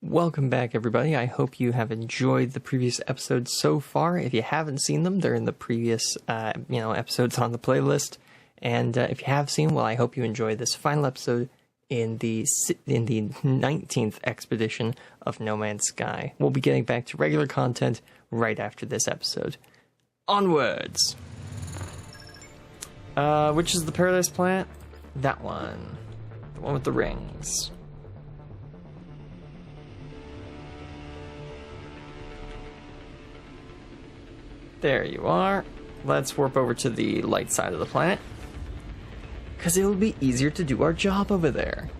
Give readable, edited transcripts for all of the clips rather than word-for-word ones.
Welcome back, everybody. I hope you have enjoyed the previous episodes so far. If you haven't seen them, they're in the previous, episodes on the playlist. And if you have seen, well, I hope you enjoy this final episode in the 19th expedition of No Man's Sky. We'll be getting back to regular content right after this episode. Onwards! Which is the Paradise Planet? That one. The one with the rings. There you are. Let's warp over to the light side of the planet, because it'll be easier to do our job over there.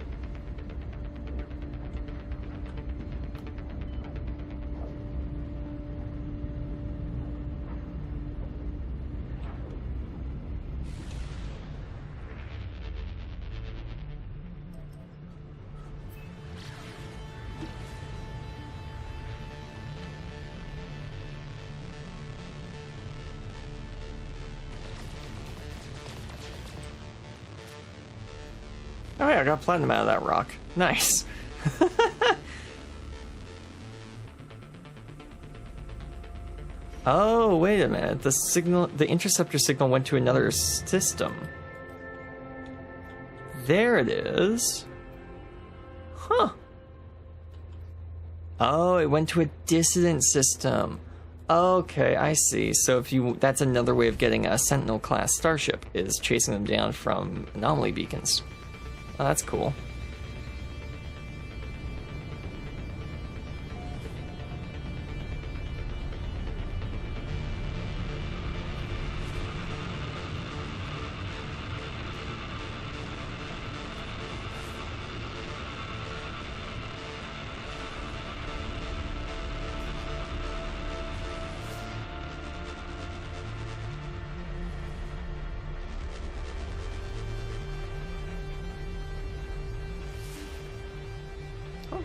Oh yeah, I got platinum out of that rock. Nice. Oh, wait a minute. The interceptor signal went to another system. There it is. Huh. Oh, it went to a dissident system. Okay, I see. So that's another way of getting a Sentinel-class starship, is chasing them down from anomaly beacons. Oh, that's cool.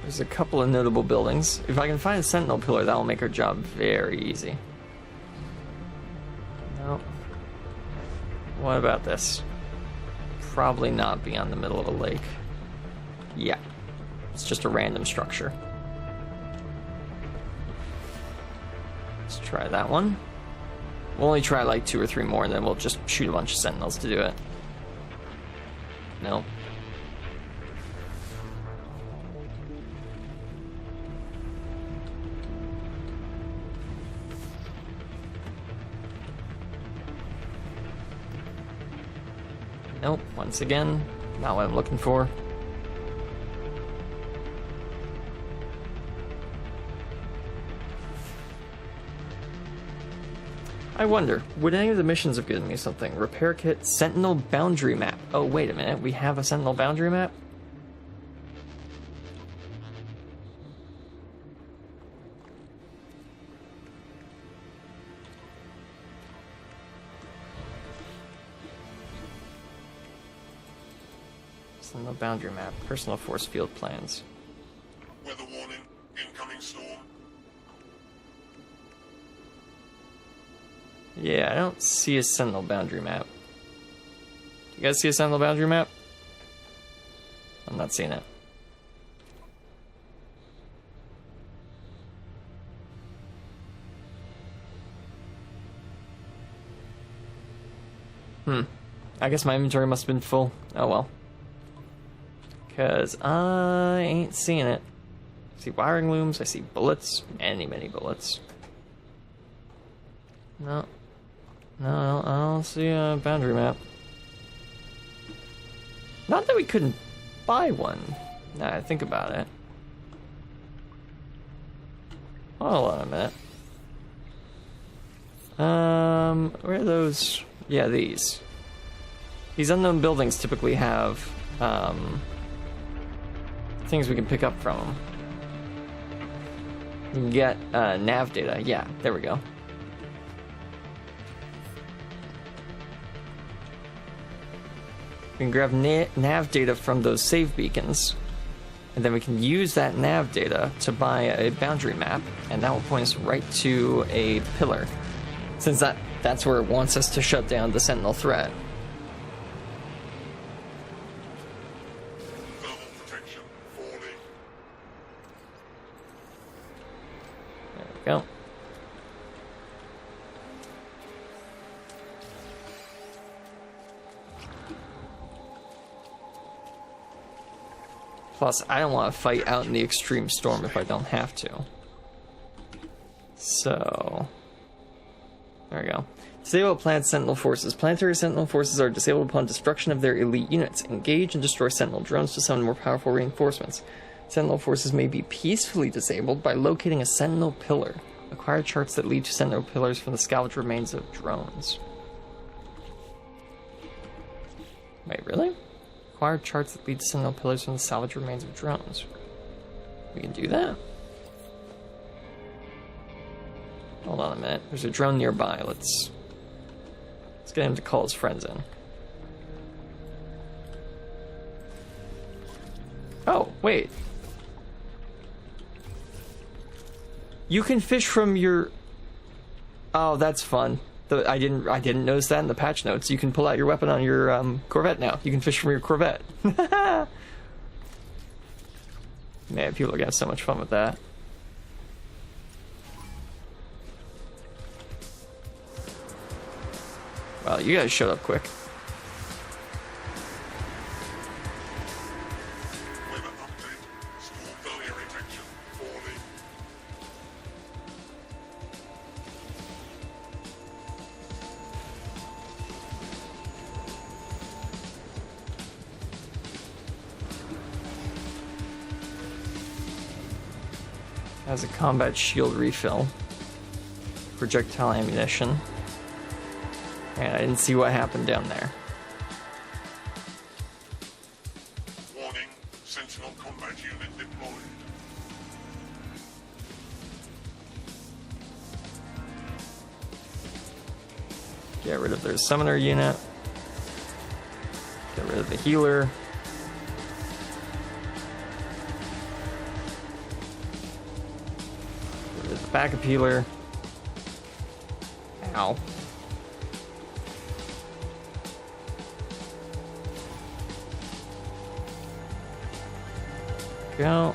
There's a couple of notable buildings. If I can find a sentinel pillar, that will make our job very easy. No. What about this? Probably not beyond the middle of a lake. Yeah. It's just a random structure. Let's try that one. We'll only try like 2 or 3 more, and then we'll just shoot a bunch of sentinels to do it. Nope. Nope, once again, not what I'm looking for. I wonder, would any of the missions have given me something? Repair kit, Sentinel boundary map. Oh, wait a minute, we have a Sentinel boundary map? Sentinel boundary map, personal force field plans. Weather warning, incoming storm. Yeah, I don't see a Sentinel boundary map. Do you guys see a Sentinel boundary map? I'm not seeing it. I guess my inventory must have been full. Oh well. Because I ain't seeing it. I see wiring looms, I see bullets, many bullets. No, I don't see a boundary map. Not that we couldn't buy one, now I think about it. Hold on a minute. Where are those? Yeah, these. These unknown buildings typically have, things we can pick up from them. You can get nav data. Yeah, there we go. We can grab nav data from those save beacons, and then we can use that nav data to buy a boundary map, and that will point us right to a pillar, since that's where it wants us to shut down the Sentinel threat. go. Plus, I don't want to fight out in the extreme storm if I don't have to. So, there we go. Disable plant Sentinel forces. Planetary Sentinel forces are disabled upon destruction of their elite units. Engage and destroy Sentinel drones to summon more powerful reinforcements. Sentinel forces may be peacefully disabled by locating a Sentinel pillar. Acquire charts that lead to Sentinel pillars from the salvaged remains of drones. Wait, really? Acquire charts that lead to Sentinel pillars from the salvaged remains of drones. We can do that? Hold on a minute. There's a drone nearby. Let's get him to call his friends in. Oh, wait. You can fish from your... Oh, that's fun. I didn't notice that in the patch notes. You can pull out your weapon on your Corvette now. You can fish from your Corvette. Man, people are gonna have so much fun with that. Well, you guys showed up quick. Weather update. Storm earlier detection. Warning. Has a combat shield refill. Projectile ammunition. And I didn't see what happened down there. Warning. Sentinel combat unit deployed. Get rid of their summoner unit. Get rid of the healer. Get rid of the backup healer. Ow. Go.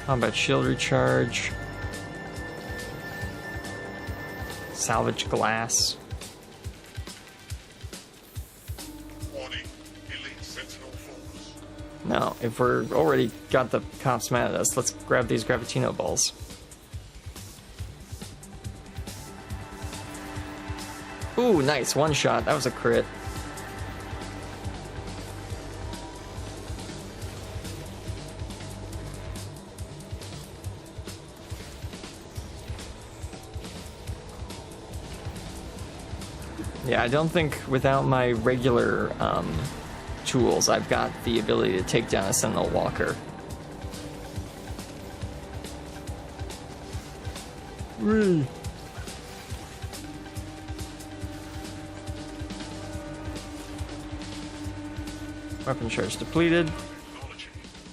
Combat shield recharge. Salvage glass. Warning. Elite Sentinel force. No, if we're already got the cops mad at us, let's grab these Gravitino balls. Ooh, nice. One shot. That was a crit. Yeah, I don't think without my regular tools, I've got the ability to take down a Sentinel Walker. Weapon charge depleted. Technology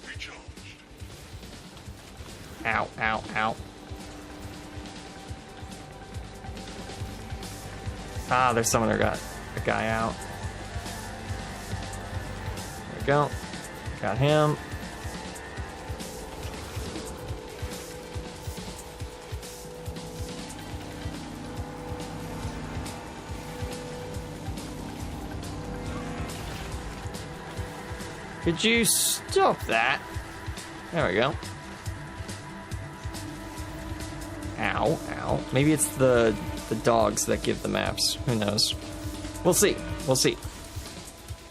recharged. Ow, ow, ow. Ah, their summoner got a guy out. There we go. Got him. Could you stop that? There we go. Ow, ow. Maybe it's the dogs that give the maps. Who knows? We'll see. We'll see.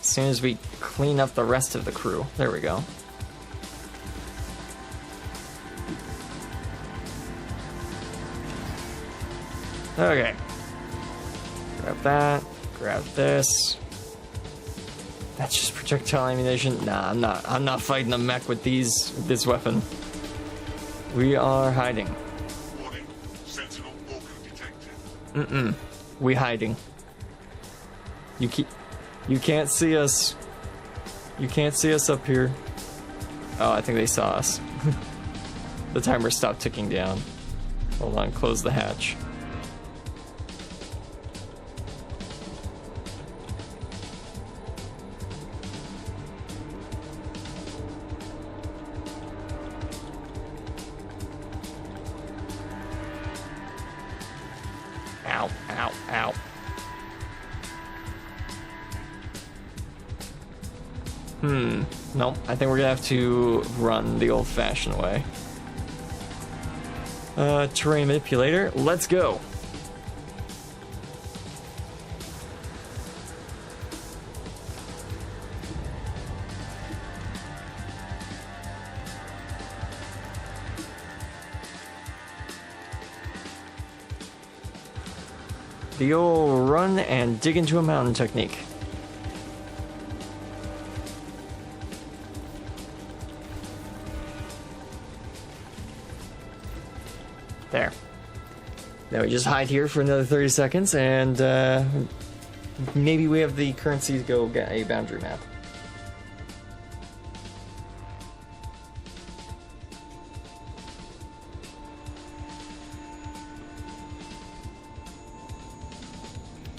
As soon as we clean up the rest of the crew. There we go. Okay. Grab that. Grab this. That's just projectile ammunition. Nah, I'm not fighting a mech with this weapon. We are hiding. Warning. Sentinel Walker detected. We hiding. You can't see us. You can't see us up here. Oh, I think they saw us. The timer stopped ticking down. Hold on, close the hatch. ow, ow, ow. Nope, I think we're gonna have to run the old-fashioned way. Terrain manipulator, let's go. The old run and dig into a mountain technique. There. Now we just hide here for another 30 seconds, and maybe we have the currency to go get a boundary map.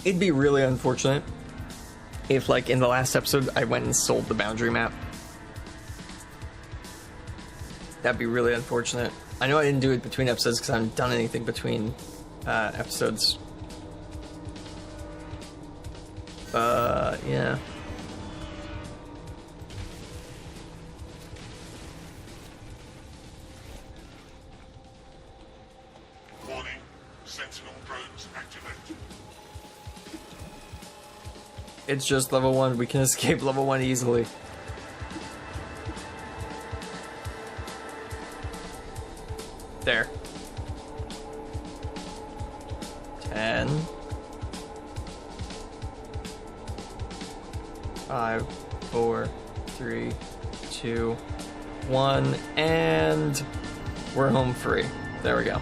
It'd be really unfortunate if, like, in the last episode, I went and sold the boundary map. That'd be really unfortunate. I know I didn't do it between episodes because I haven't done anything between episodes. Yeah. Warning, Sentinel drones activate. It's just level 1. We can escape level 1 easily. There. 10. 5, 4, 3, 2, 1, and we're home free. There we go.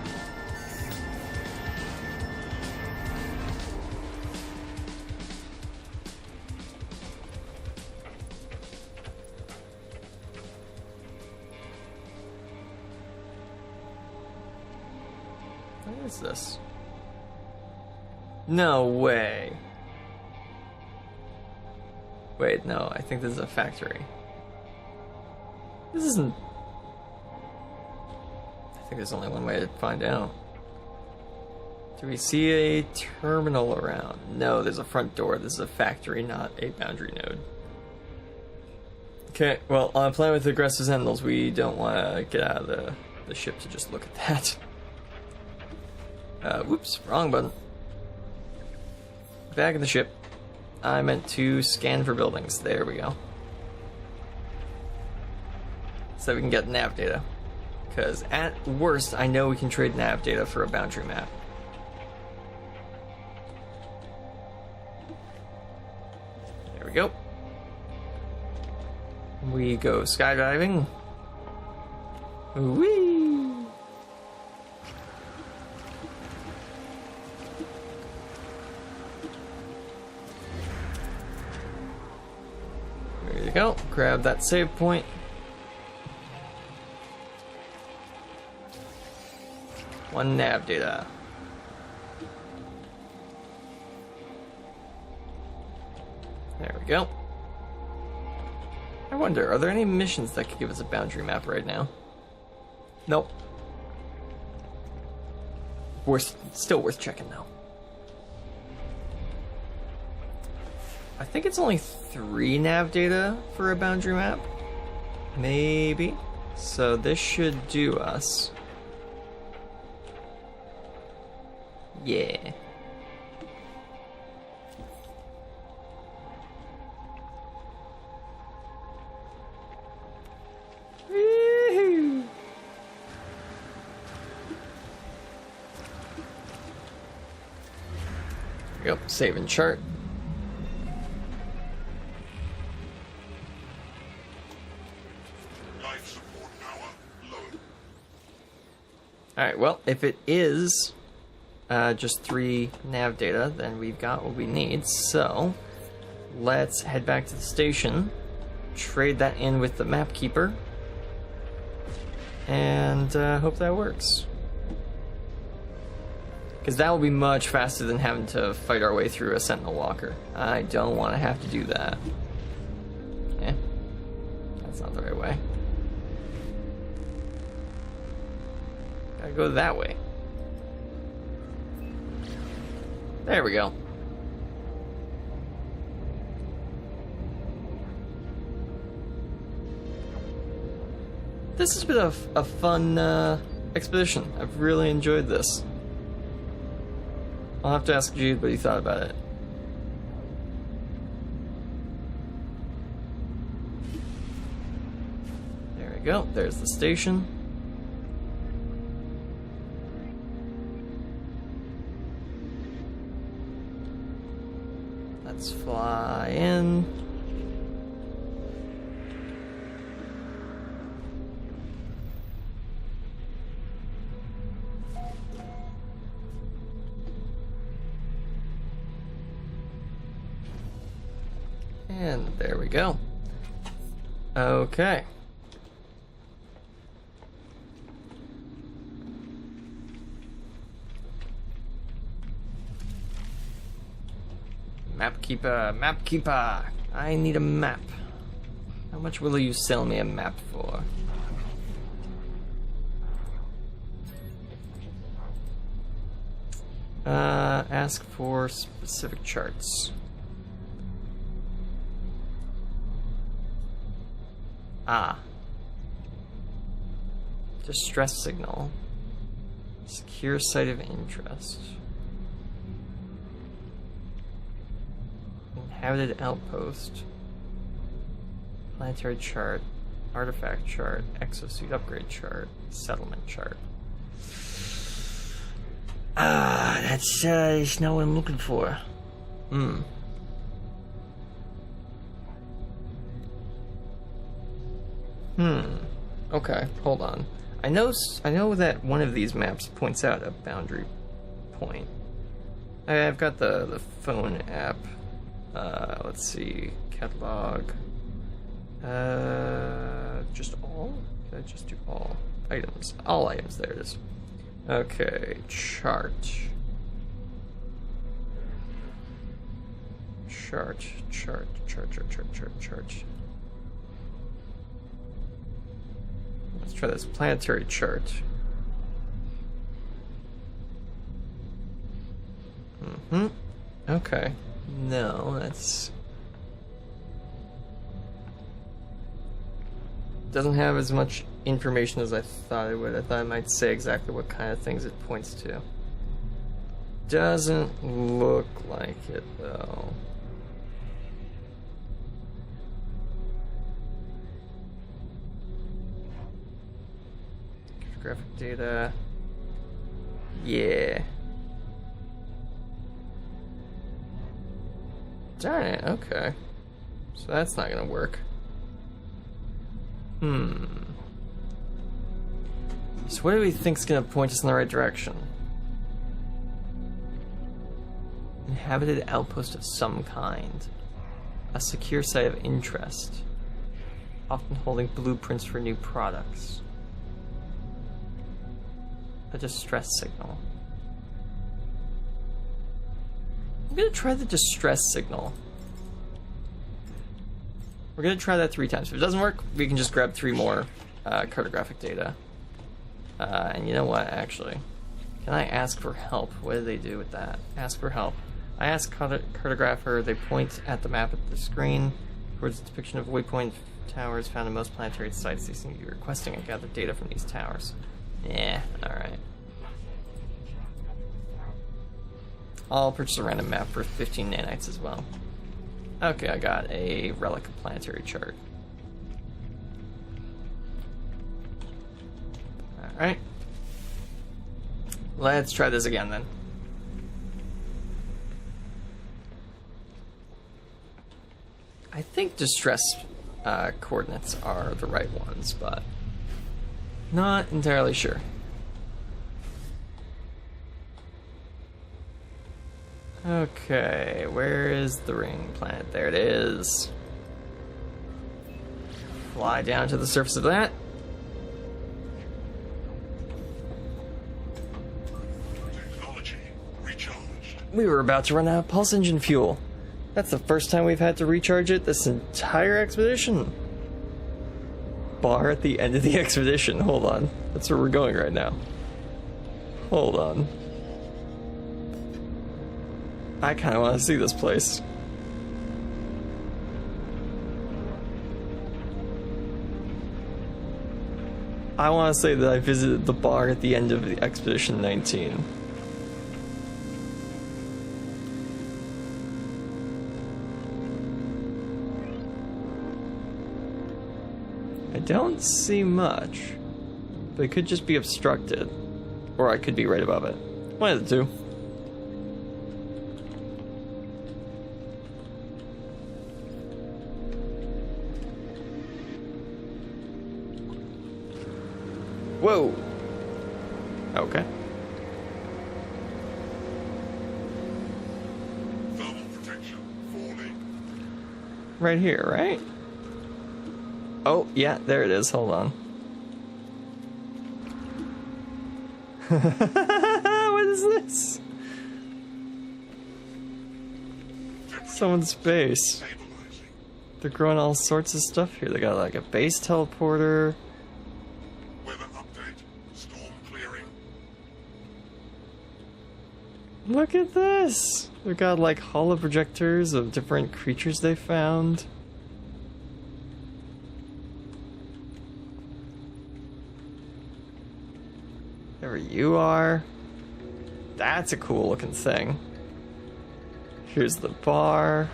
What is this? No way. Wait, no, I think this is a factory. This isn't... I think there's only one way to find out. Do we see a terminal around? No, there's a front door. This is a factory, not a boundary node. Okay, well, on a planet with aggressive sentinels, we don't want to get out of the ship to just look at that. Whoops, wrong button. Back in the ship. I meant to scan for buildings. There we go. So we can get nav data. Because at worst, I know we can trade nav data for a boundary map. There we go. We go skydiving. Whee! There you go. Grab that save point. One nav data. There we go. I wonder, are there any missions that could give us a boundary map right now? Nope. Still worth checking though. I think it's only 3 nav data for a boundary map. Maybe. So this should do us. Yeah. Woo-hoo. There we go. Save and chart. Life support power low. Alright, well, if it is just 3 nav data, then we've got what we need. So, let's head back to the station, trade that in with the map keeper, and hope that works. Because that will be much faster than having to fight our way through a sentinel walker. I don't want to have to do that. Okay. That's not the right way. Gotta go that way. There we go. This has been a fun expedition. I've really enjoyed this. I'll have to ask Jude what he thought about it. There we go. There's the station. Let's fly in. And there we go. Okay. Map keeper, I need a map. How much will you sell me a map for? Ask for specific charts. Distress signal. Secure site of interest. Inhabited outpost. Planetary chart. Artifact chart. Exosuit upgrade chart. Settlement chart. That's not what I'm looking for. Okay, hold on. I know that one of these maps points out a boundary point. I've got the phone app. Let's see, catalog. Just all? Can I just do all items? All items. There it is. Okay, chart. Chart. Let's try this planetary chart. Okay. No, that's... doesn't have as much information as I thought it would. I thought it might say exactly what kind of things it points to. Doesn't look like it, though. Graphic data. Yeah. Darn it, okay. So that's not gonna work. So what do we think's gonna point us in the right direction? Inhabited outpost of some kind. A secure site of interest. Often holding blueprints for new products. A distress signal. I'm gonna try the distress signal. We're gonna try that 3 times. If it doesn't work, we can just grab 3 more cartographic data. And you know what, actually? Can I ask for help? What do they do with that? Ask for help. I ask cartographer, they point at the map at the screen towards the depiction of waypoint towers found in most planetary sites. They seem to be requesting I gather data from these towers. Yeah, alright. I'll purchase a random map for 15 nanites as well. Okay, I got a relic planetary chart. Alright. Let's try this again then. I think distress coordinates are the right ones, but not entirely sure. Okay, where is the ring planet? There it is. Fly down to the surface of that. Technology recharged. We were about to run out of pulse engine fuel. That's the first time we've had to recharge it this entire expedition. Bar at the end of the expedition. Hold on. That's where we're going right now. Hold on. I kind of want to see this place. I want to say that I visited the bar at the end of the Expedition 19. I don't see much, but it could just be obstructed, or I could be right above it. One of the two. Whoa! Okay. Thermal protection falling. Right here, right? Oh, yeah, there it is. Hold on. What is this? Someone's base. Stabilizing. They're growing all sorts of stuff here. They got like a base teleporter. Weather update. Storm clearing. Look at this! They've got like holoprojectors of different creatures they found. There you are. That's a cool looking thing. Here's the bar.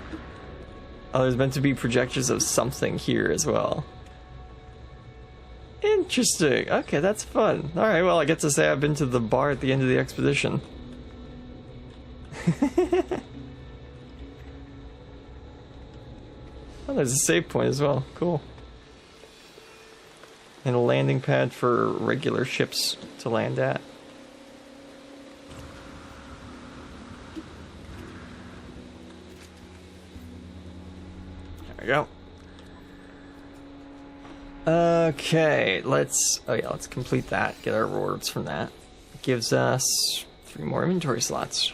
Oh, there's meant to be projectors of something here as well. Interesting. Okay, that's fun. Alright, well, I get to say I've been to the bar at the end of the expedition. Oh, there's a save point as well. Cool. And a landing pad for regular ships to land at. There we go. Okay, let's complete that. Get our rewards from that. It gives us 3 more inventory slots.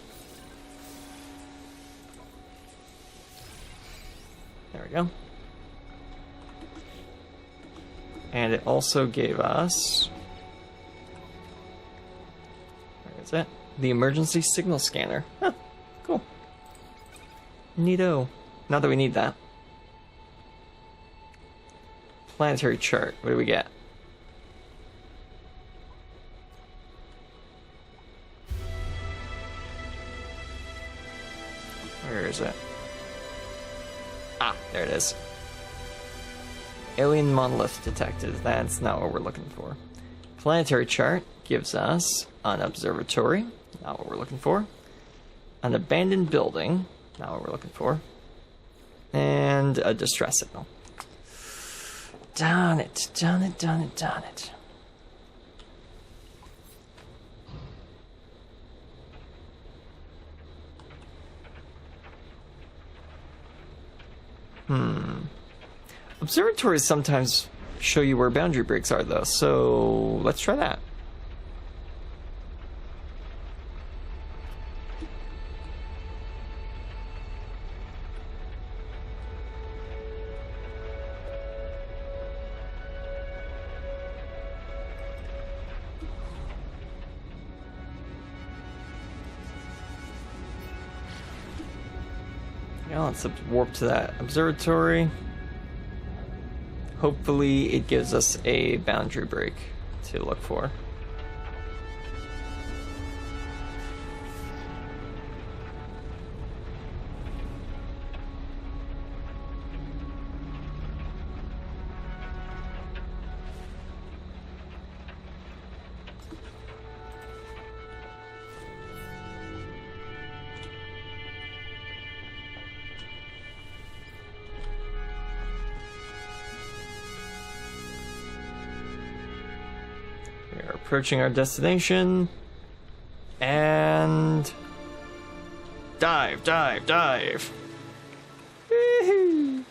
There we go. And it also gave us... where is it? The emergency signal scanner. Huh, cool. Neato. Not that we need that. Planetary chart. What do we get? Where is it? Ah, there it is. Alien monolith detected. That's not what we're looking for. Planetary chart gives us an observatory. Not what we're looking for. An abandoned building. Not what we're looking for. And a distress signal. Darn it, darn it, darn it, darn it. Observatories sometimes show you where boundary breaks are, though, so let's try that. Yeah, let's warp to that observatory. Hopefully it gives us a boundary break to look for. We're approaching our destination. And... dive, dive, dive! Woohoo!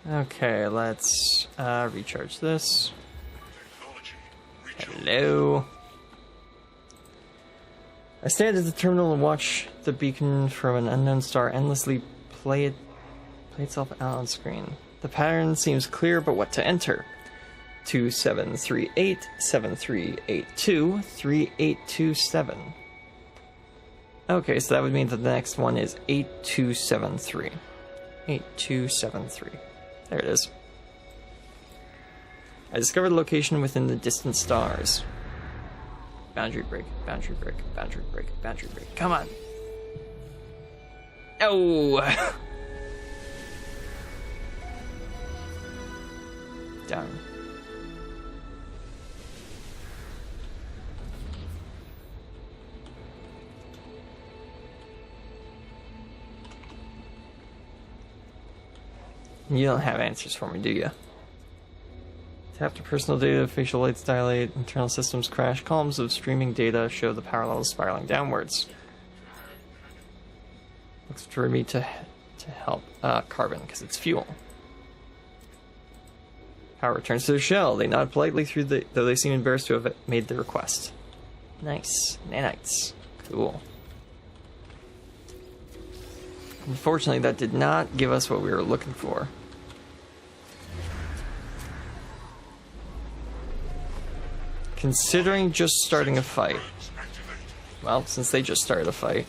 Okay, let's recharge this. Technology. Recharge. Hello. I stand at the terminal and watch the beacon from an unknown star endlessly play it Play itself out on screen. The pattern seems clear, but what to enter? 2738, 7382, 3827. Okay, so that would mean that the next one is 8273. 8273. There it is. I discovered the location within the distant stars. Boundary break, boundary break, boundary break, boundary break. Come on. Oh! Darn. You don't have answers for me, do you? Tap to personal data, facial lights dilate, internal systems crash, columns of streaming data show the power levels spiraling downwards. Looks for me to help. Carbon, because it's fuel. Power returns to their shell. They nod politely though they seem embarrassed to have made the request. Nice. Nanites. Cool. Unfortunately, that did not give us what we were looking for. Considering just starting a fight. Well, since they just started a fight.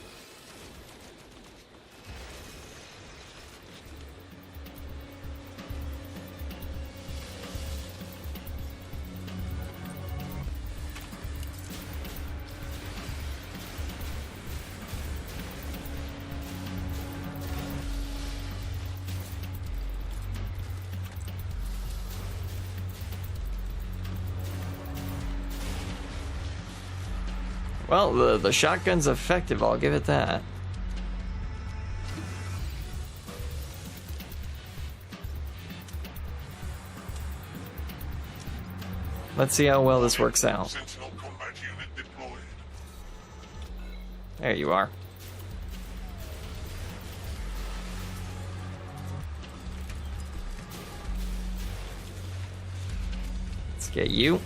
Well, the shotgun's effective, I'll give it that. Let's see how well this works out. Sentinel combat unit deployed. There you are. Let's get you.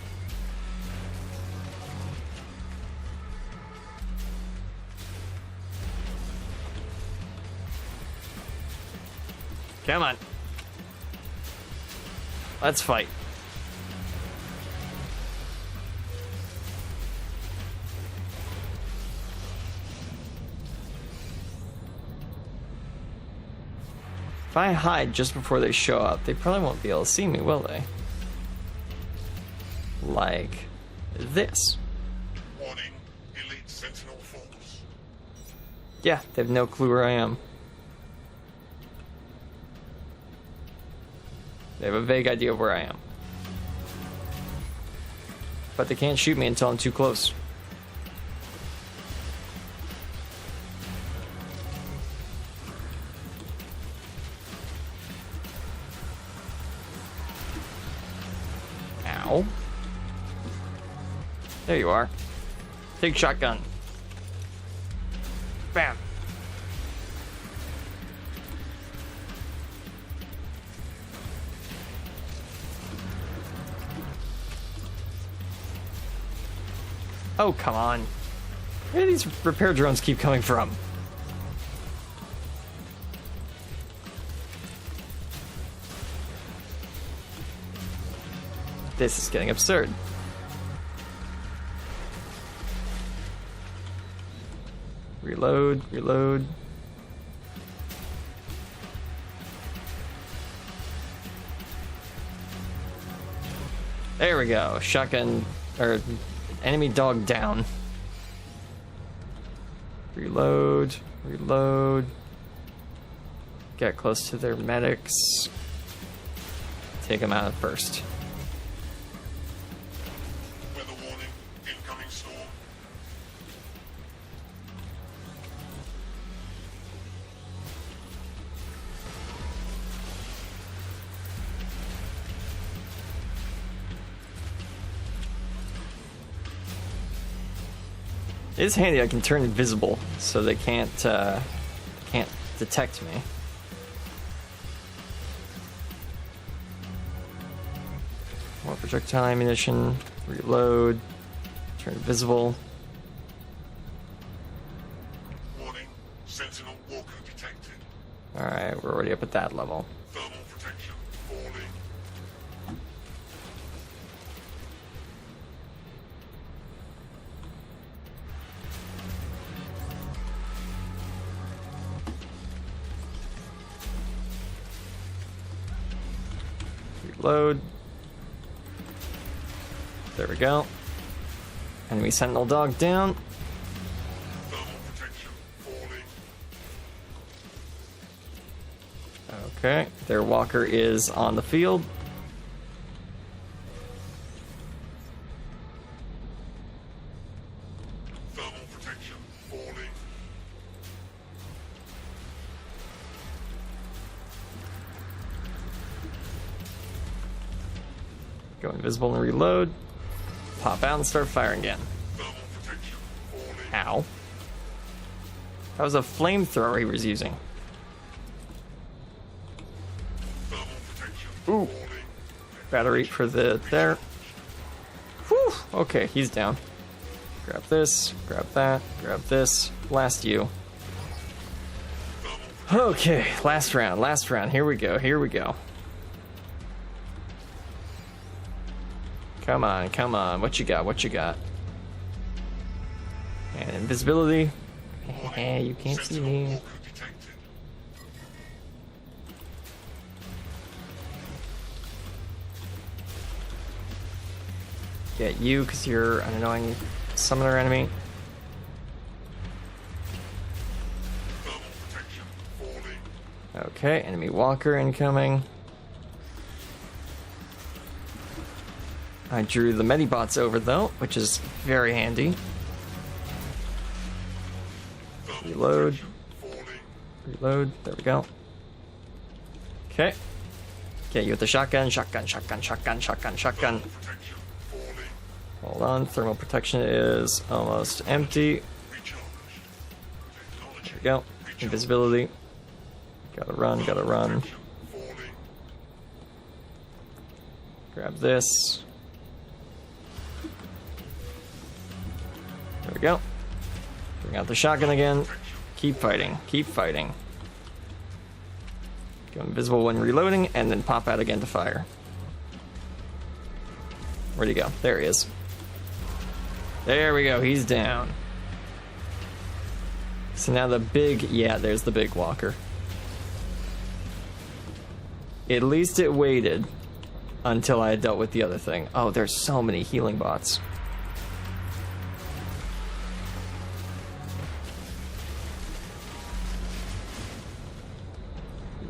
Come on. Let's fight. If I hide just before they show up, they probably won't be able to see me, will they? Like this. Warning, elite Sentinel force. Yeah, they have no clue where I am. They have a vague idea of where I am. But they can't shoot me until I'm too close. Ow. There you are. Take shotgun. Bam. Oh, come on. Where do these repair drones keep coming from? This is getting absurd. Reload, reload. There we go. Shotgun, or enemy dog down. Reload, reload. Get close to their medics. Take them out first. Weather warning, incoming storm. It is handy I can turn invisible so they can't detect me. More projectile ammunition, reload, turn invisible. Warning, Sentinel walker detected. Alright, we're already up at that level. Thermal protection falling. Reload. There we go. Enemy sentinel dog down. Thermal protection falling. Okay, their walker is on the field. Thermal protection falling. Go invisible and reload. Pop out and start firing again. Thermal protection falling. Ow. That was a flamethrower he was using. Thermal protection Ooh. falling. Battery for the there. Whew. Okay, he's down. Grab this, grab that, grab this. Blast you. Okay, last round, last round. Here we go, here we go. Come on, come on. What you got? What you got? And invisibility. You can't see me. Walker detected. Get you, because you're an annoying summoner enemy. Thermal protection falling. Okay, enemy walker incoming. I drew the Medibots over though, which is very handy. Thermal Reload. protection falling. Reload. There we go. Okay. Get you with the shotgun, shotgun, shotgun, shotgun, shotgun, shotgun. Protection falling. Hold on. Thermal protection is almost empty. Recharged. Technology. There we go. Invisibility. Gotta run, gotta run. Protection falling. Grab this. There we go. Bring out the shotgun again. Keep fighting. Keep fighting. Go invisible when reloading, and then pop out again to fire. Where'd he go? There he is. There we go. He's down. So now the big... Yeah, there's the big walker. At least it waited until I had dealt with the other thing. Oh, there's so many healing bots.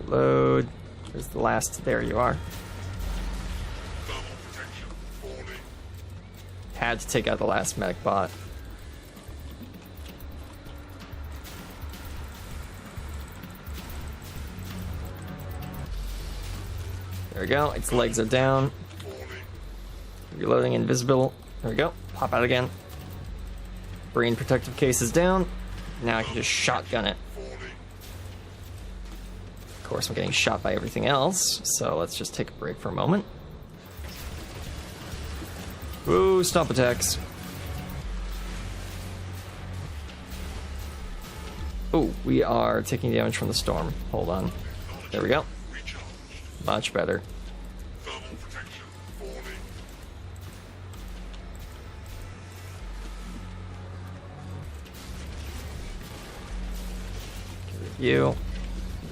Reload. There's the last. There you are. Thermal protection falling. Had to take out the last medic bot. There we go. Its legs are down. Falling. Reloading invisible. There we go. Pop out again. Brain protective case is down. Now I can just shotgun it. Falling. Of course, I'm getting shot by everything else, so let's just take a break for a moment. Ooh, stomp attacks. Ooh, we are taking damage from the storm. Hold on. There we go. Recharged. Much better. Thermal protection falling. You.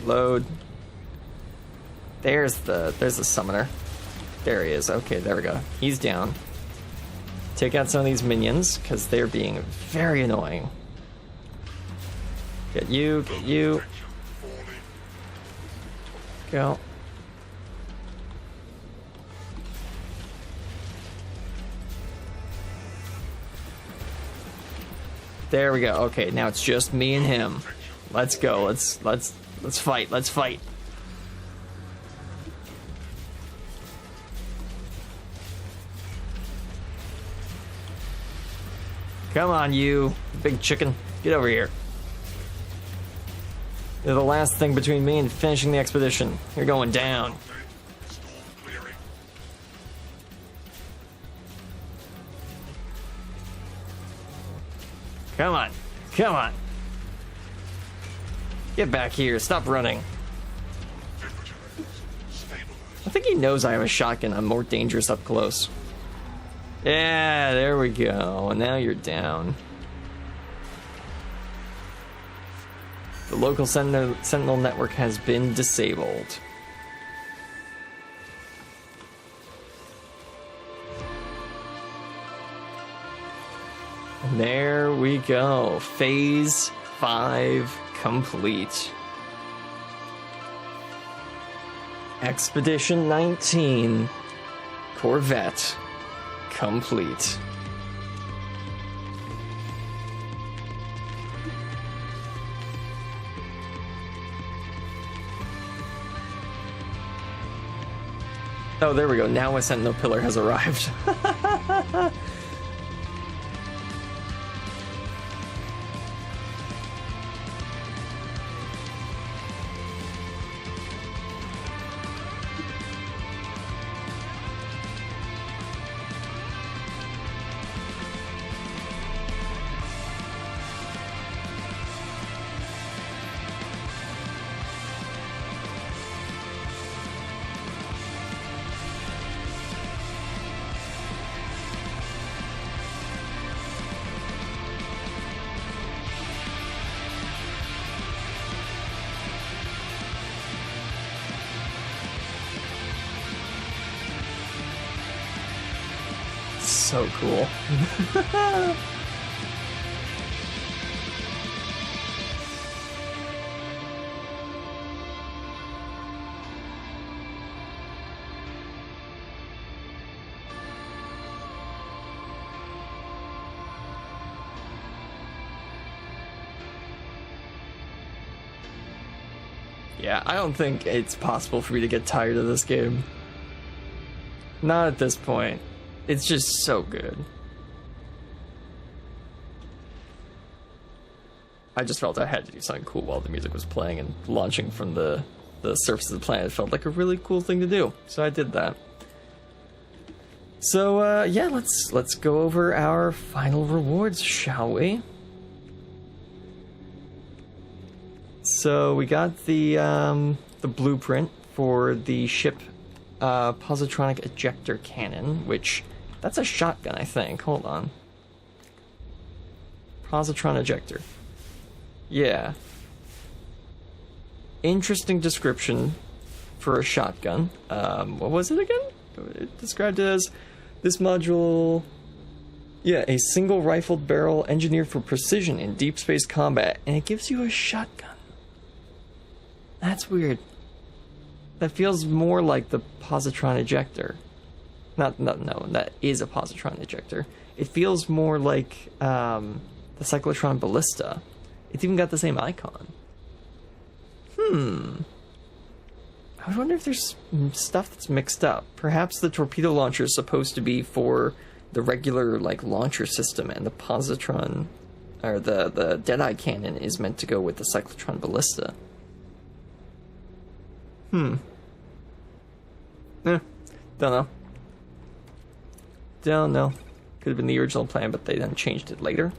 Load. There's the summoner. There he is. Okay, there we go. He's down. Take out some of these minions, because they're being very annoying. Get you, get you. Protection falling. Go. There we go. Okay, now it's just me and him. Let's go. Let's fight. Let's fight. Come on, you big chicken. Get over here. You're the last thing between me and finishing the expedition. You're going down. Storm clearing. Come on. Come on. Get back here. Stop running. I think he knows I have a shotgun. I'm more dangerous up close. Yeah, there we go. Now you're down. The local Sentinel network has been disabled. And there we go. Phase 5 complete. Expedition 19, Corvette, complete. Oh, there we go. Now a Sentinel pillar has arrived. So cool. Yeah, I don't think it's possible for me to get tired of this game. Not at this point. It's just so good. I just felt I had to do something cool while the music was playing, and launching from the surface of the planet felt like a really cool thing to do. So I did that. So yeah, let's go over our final rewards, shall we? So we got the blueprint for the ship positronic ejector cannon, which that's a shotgun, I think. Hold on. Positron ejector. Yeah. Interesting description for a shotgun. What was it again? It described it as this module. Yeah, a single rifled barrel engineered for precision in deep space combat, and it gives you a shotgun. That's weird. That feels more like the positron ejector. No, that is a positron ejector. It feels more like the cyclotron ballista. It's even got the same icon. I wonder if there's stuff that's mixed up. Perhaps the torpedo launcher is supposed to be for the regular like launcher system, and the positron, or the Deadeye cannon, is meant to go with the cyclotron ballista. Don't know. Could have been the original plan, but they then changed it later.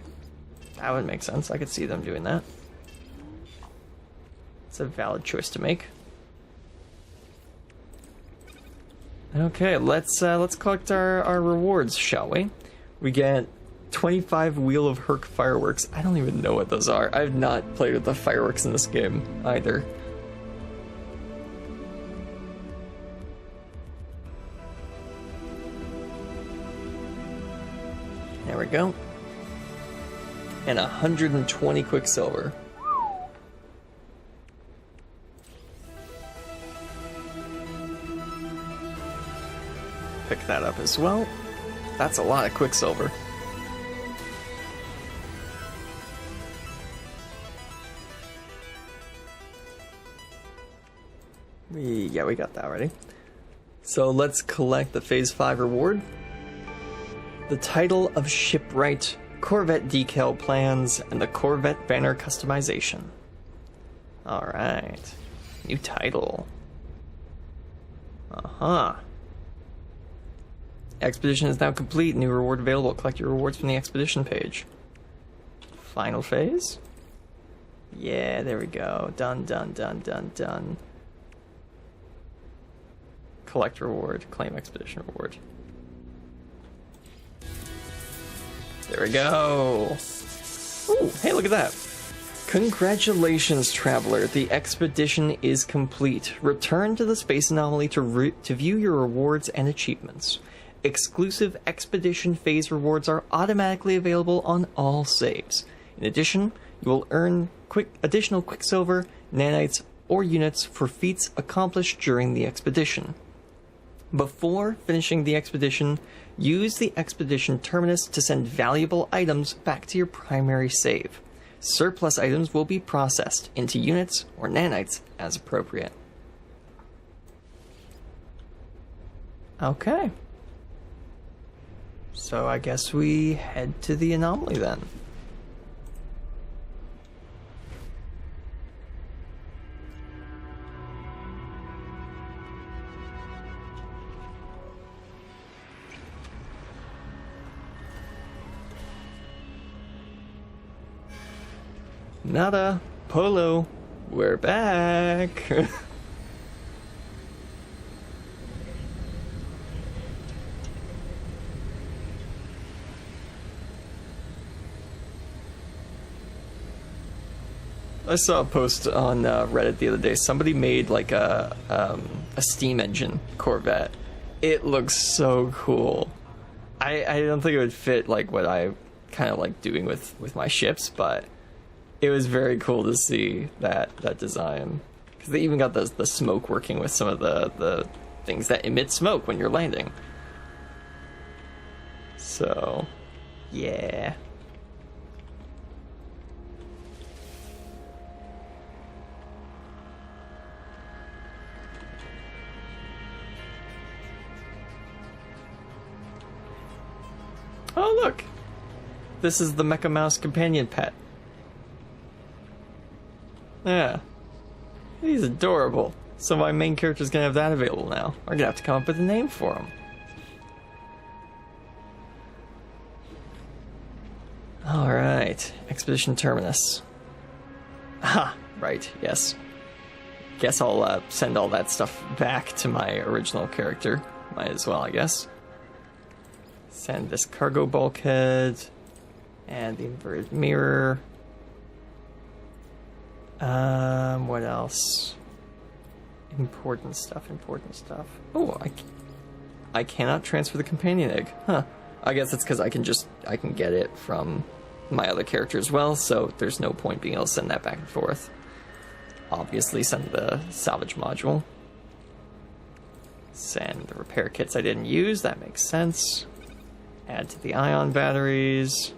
That would make sense. I could see them doing that. It's a valid choice to make. Okay, let's collect our rewards, shall we? We get 25 Wheel of Herc fireworks. I don't even know what those are. I've not played with the fireworks in this game either. There we go. And 120 Quicksilver. Pick that up as well. That's a lot of Quicksilver. Yeah, we got that already. So let's collect the Phase 5 reward. The title of shipwright, Corvette decal plans, and the Corvette banner customization. Alright. New title. Expedition is now complete. New reward available. Collect your rewards from the expedition page. Final phase? Yeah, there we go. Done. Collect reward. Claim expedition reward. There we go. Ooh, hey, look at that. Congratulations, traveler. The expedition is complete. Return to the space anomaly to view your rewards and achievements. Exclusive expedition phase rewards are automatically available on all saves. In addition, you will earn additional Quicksilver, nanites, or units for feats accomplished during the expedition. Before finishing the expedition, use the expedition terminus to send valuable items back to your primary save. Surplus items will be processed into units or nanites as appropriate. Okay. So I guess we head to the anomaly then. Nada, Polo, we're back. I saw a post on Reddit the other day. Somebody made like a steam engine Corvette. It looks so cool. I don't think it would fit like what I kind of like doing with my ships, but it was very cool to see that design, because they even got the smoke working with some of the things that emit smoke when you're landing. So, yeah. Oh look, this is the Mecha Mouse companion pet. Yeah. He's adorable. So my main character's gonna have that available now. We're gonna have to come up with a name for him. Alright. Expedition Terminus. Ah, right, yes. Guess I'll send all that stuff back to my original character. Might as well, I guess. Send this cargo bulkhead. And the inverted mirror. What else? Important stuff. Oh, I cannot transfer the companion egg. Huh. I guess it's because I can get it from my other character as well, so there's no point being able to send that back and forth. Obviously, send the salvage module. Send the repair kits I didn't use, that makes sense. Add to the ion batteries.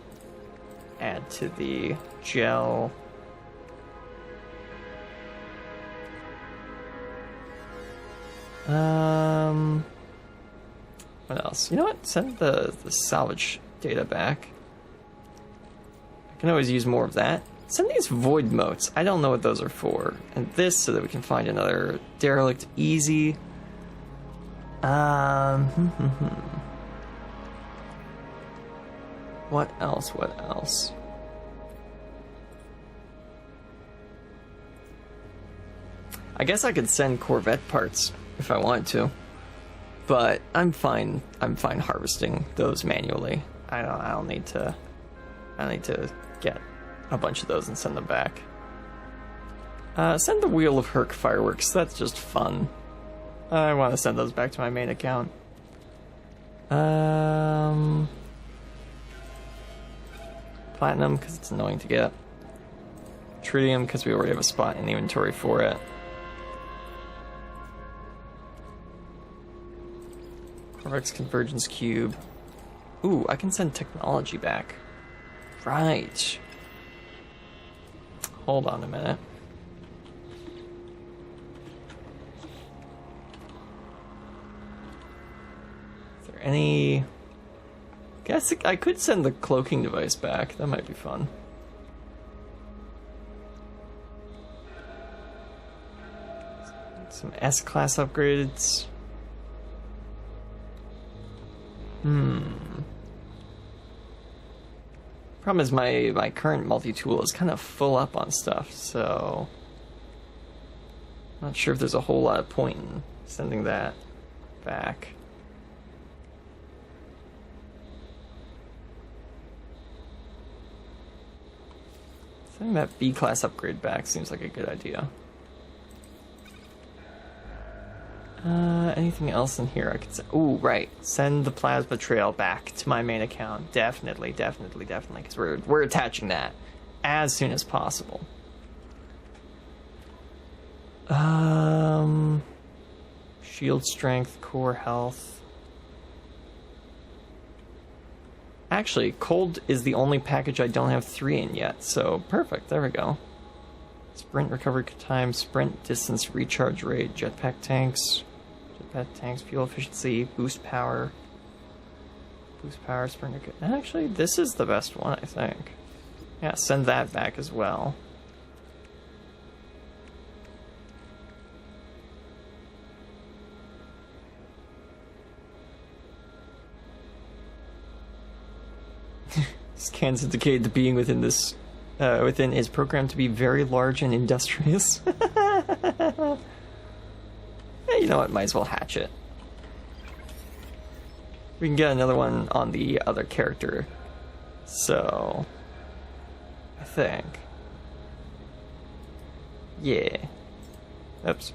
Add to the gel. What else? You know what? Send the salvage data back. I can always use more of that. Send these void motes. I don't know what those are for. And this so that we can find another derelict easy. What else? I guess I could send Corvette parts if I wanted to, but I'm fine harvesting those manually. I don't need to get a bunch of those and send them back. Send the Wheel of Herc fireworks. That's just fun. I want to send those back to my main account. Platinum, because it's annoying to get. Tritium, because we already have a spot in the inventory for it. Corvex Convergence Cube. Ooh, I can send technology back. Right. Hold on a minute. Is there any... Guess I could send the cloaking device back. That might be fun. Some S-class upgrades. Problem is my current multi-tool is kind of full up on stuff, so... Not sure if there's a whole lot of point in sending that. back. Sending that B-class upgrade back seems like a good idea. Anything else in here I could say? Ooh, right. Send the plasma trail back to my main account. Definitely, because we're attaching that as soon as possible. Shield strength, core health. Actually, cold is the only package I don't have 3 in yet, so perfect, there we go. Sprint recovery time, sprint distance, recharge rate, jetpack tanks, fuel efficiency, boost power, sprint recovery. Actually, this is the best one, I think. Yeah, send that back as well. Scans indicate the being within this within is programmed to be very large and industrious. Yeah, you know what? Might as well hatch it. We can get another one on the other character. So, I think. Yeah. Oops.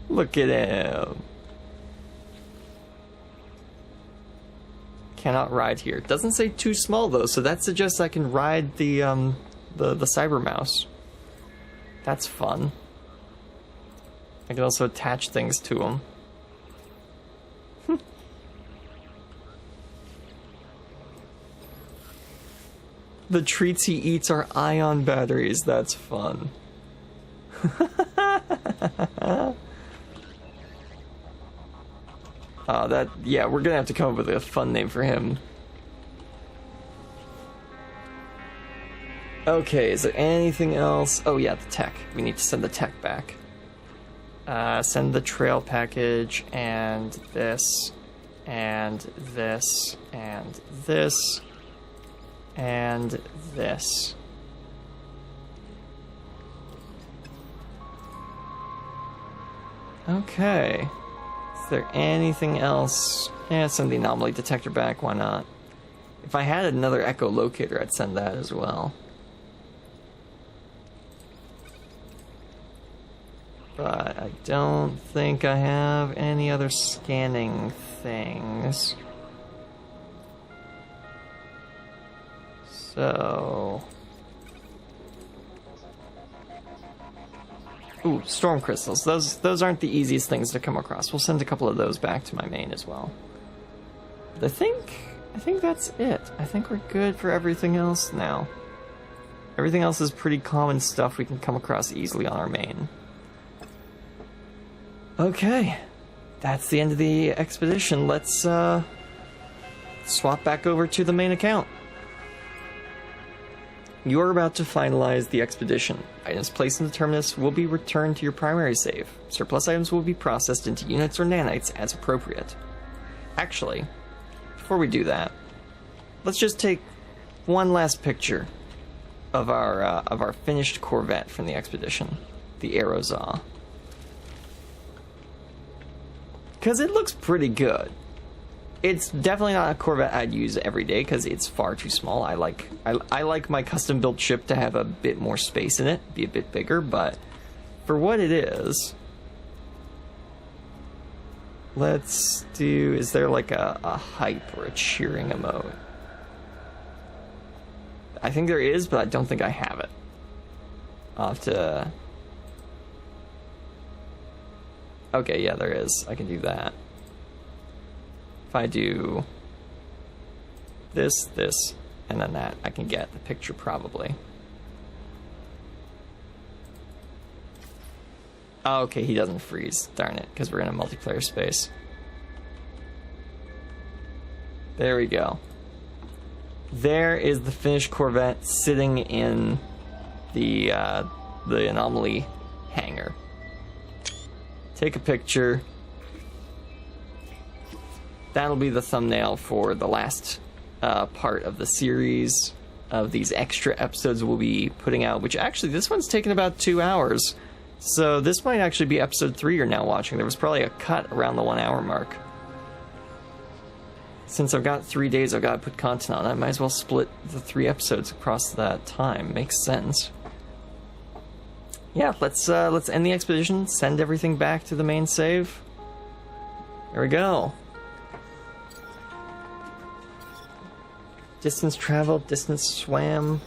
Look at him. Cannot ride here. It doesn't say too small though, so that suggests I can ride the cyber mouse. That's fun. I can also attach things to him. The treats he eats are ion batteries. That's fun. Yeah, we're gonna have to come up with a fun name for him. Okay, is there anything else? Oh yeah, the tech. We need to send the tech back. Send the trail package, and this, and this, and this, and this. Okay. Is there anything else? Yeah, send the anomaly detector back, why not? If I had another echolocator, I'd send that as well. But I don't think I have any other scanning things. So... Ooh, storm crystals. Those aren't the easiest things to come across. We'll send a couple of those back to my main as well. But I think that's it. I think we're good for everything else now. Everything else is pretty common stuff we can come across easily on our main. Okay, that's the end of the expedition. Let's swap back over to the main account. You are about to finalize the expedition. Items placed in the terminus will be returned to your primary save. Surplus items will be processed into units or nanites as appropriate. Actually, before we do that, let's just take one last picture of our finished Corvette from the expedition, the Aerozaw. Because it looks pretty good. It's definitely not a Corvette I'd use every day because it's far too small. I like my custom built ship to have a bit more space in it, be a bit bigger, but for what it is, let's do, is there like a hype or a cheering emote? I think there is, but I don't think I have it. I'll have to... Okay, yeah, there is. I can do that. If I do this, and then that, I can get the picture probably. Oh, okay, he doesn't freeze. Darn it, because we're in a multiplayer space. There we go. There is the finished Corvette sitting in the anomaly hangar. Take a picture. That'll be the thumbnail for the last part of the series. of these extra episodes we'll be putting out, which actually this one's taken about 2 hours. So this might actually be episode 3 you're now watching. There was probably a cut around the 1 hour mark. Since I've got 3 days I've got to put content on, I might as well split the 3 episodes across that time. Makes sense. Yeah, let's end the expedition, send everything back to the main save. There we go. Distance traveled, distance swam.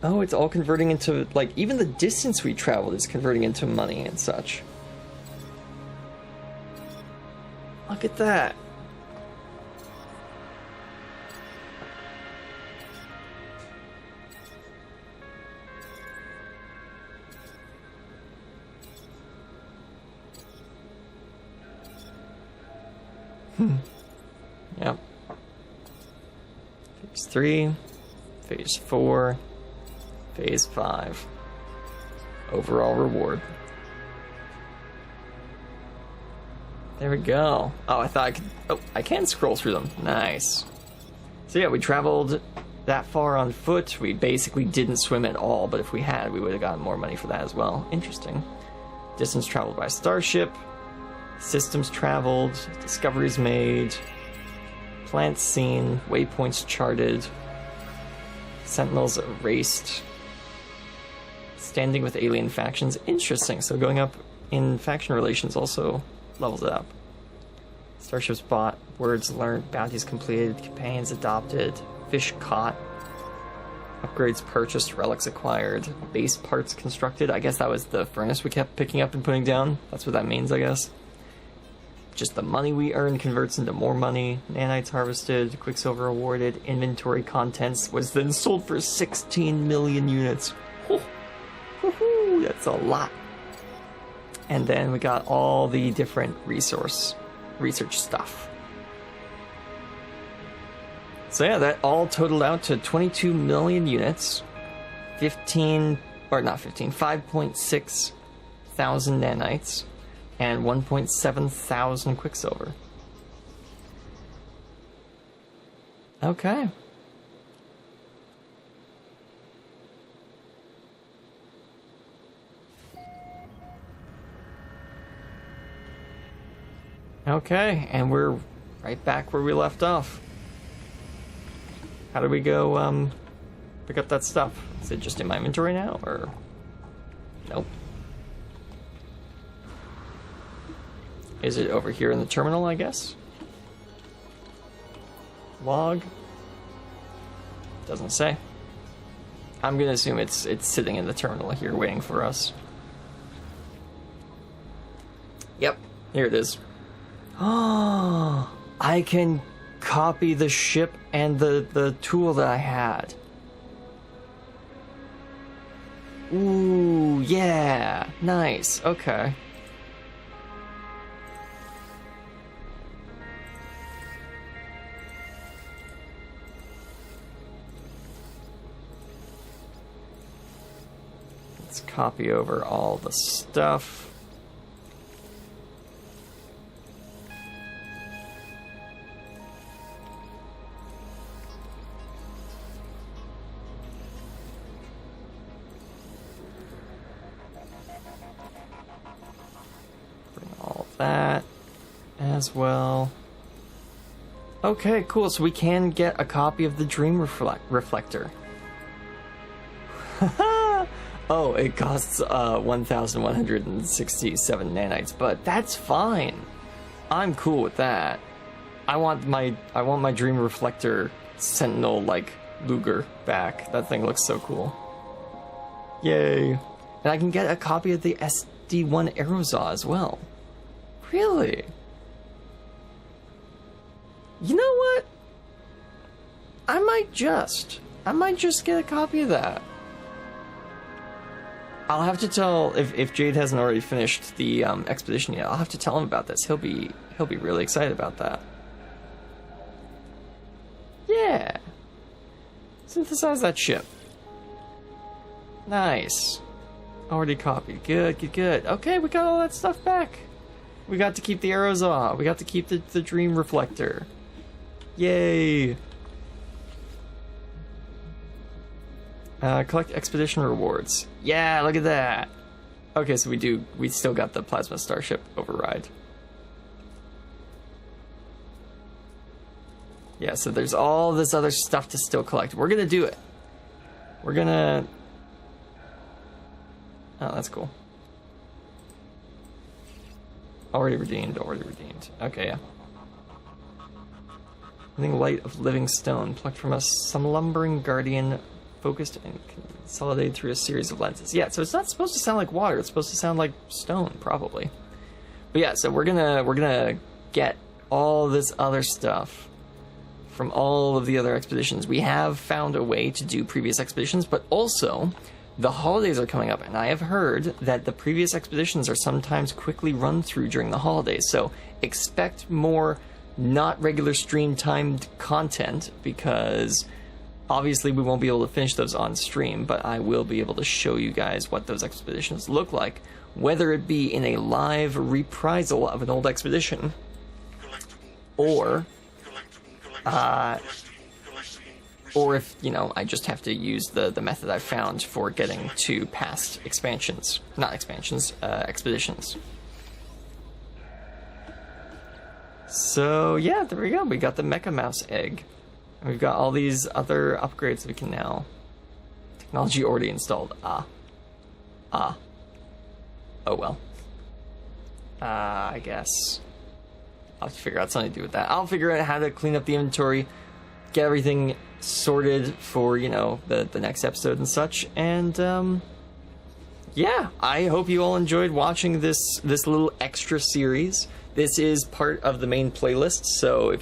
Oh, it's all converting into, like, even the distance we traveled is converting into money and such. Look at that. Yep. Phase 3, Phase 4, Phase 5. Overall reward. There we go. Oh, I thought I could... Oh, I can scroll through them. Nice. So yeah, we traveled that far on foot. We basically didn't swim at all, but if we had, we would have gotten more money for that as well. Interesting. Distance traveled by starship. Systems traveled. Discoveries made. Plants seen. Waypoints charted. Sentinels erased. Standing with alien factions. Interesting. So going up in faction relations also levels it up. Starships bought. Words learned. Bounties completed. Companions adopted. Fish caught. Upgrades purchased. Relics acquired. Base parts constructed. I guess that was the furnace we kept picking up and putting down. That's what that means, I guess. Just the money we earn converts into more money. Nanites harvested. Quicksilver awarded. Inventory contents was then sold for 16 million units. Woohoo! That's a lot. And then we got all the different research stuff. So yeah, that all totaled out to 22 million units. 5.6 thousand nanites. And 1.7 thousand quicksilver. Okay. Okay, and we're right back where we left off. How do we go, pick up that stuff? Is it just in my inventory now, or... Nope. Is it over here in the terminal, I guess? Log? Doesn't say. I'm gonna assume it's sitting in the terminal here waiting for us. Yep, here it is. Oh, I can copy the ship and the tool that I had. Ooh, yeah, nice, okay. Let's copy over all the stuff. Bring all that as well. Okay, cool. So we can get a copy of the Dream Reflector. Oh, it costs 1,167 nanites, but that's fine. I'm cool with that. I want my Dream Reflector Sentinel like Luger back. That thing looks so cool. Yay! And I can get a copy of the SD1 Aerosaw as well. Really? You know what? I might just get a copy of that. I'll have to tell if Jade hasn't already finished the expedition yet. I'll have to tell him about this. He'll be really excited about that. Yeah. Synthesize that ship. Nice. Already copied. Good. Okay, we got all that stuff back. We got to keep the Aerosaw. We got to keep the Dream Reflector. Yay. Collect expedition rewards. Yeah, look at that. Okay, so we still got the plasma starship override. Yeah, so there's all this other stuff to still collect. We're gonna do it. We're gonna... Oh, that's cool. Already redeemed, already redeemed. Okay, yeah. Living light of living stone, plucked from some lumbering guardian, focused and consolidated through a series of lenses. Yeah, so it's not supposed to sound like water, it's supposed to sound like stone, probably. But yeah, so we're gonna get all this other stuff from all of the other expeditions. We have found a way to do previous expeditions, but also the holidays are coming up, and I have heard that the previous expeditions are sometimes quickly run through during the holidays, so expect more not regular stream timed content, because obviously we won't be able to finish those on stream, but I will be able to show you guys what those expeditions look like, whether it be in a live reprisal of an old expedition, or if, you know, I just have to use the method I found for getting to past expansions. Not expansions, expeditions. So, yeah, there we go. We got the Mecha Mouse egg. And we've got all these other upgrades we can now... Technology already installed. Oh well. I guess I'll have to figure out something to do with that. I'll figure out how to clean up the inventory, get everything sorted for, you know, the next episode and such. And, yeah, I hope you all enjoyed watching this little extra series. This is part of the main playlist, so I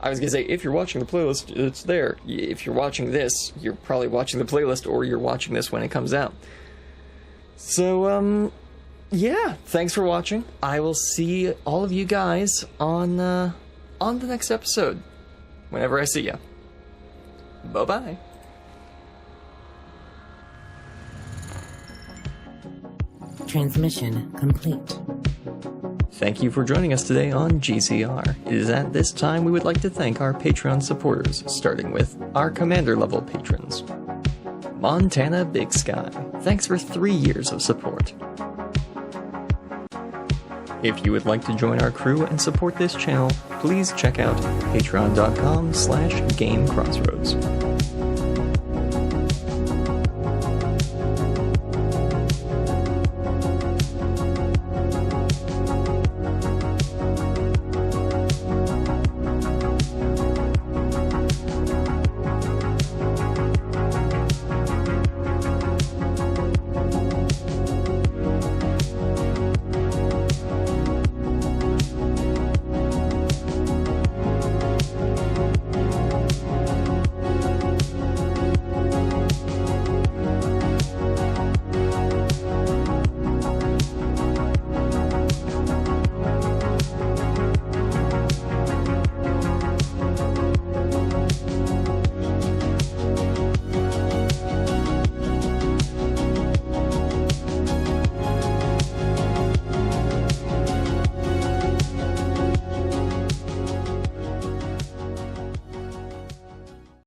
was gonna say, if you're watching the playlist, it's there. If you're watching this, you're probably watching the playlist, or you're watching this when it comes out. So, yeah, thanks for watching. I will see all of you guys on the next episode, whenever I see you. Bye-bye. Transmission complete. Thank you for joining us today on GCR. It is at this time we would like to thank our Patreon supporters, starting with our Commander level patrons. Montana Big Sky, thanks for 3 years of support. If you would like to join our crew and support this channel, please check out patreon.com/GameCrossroads.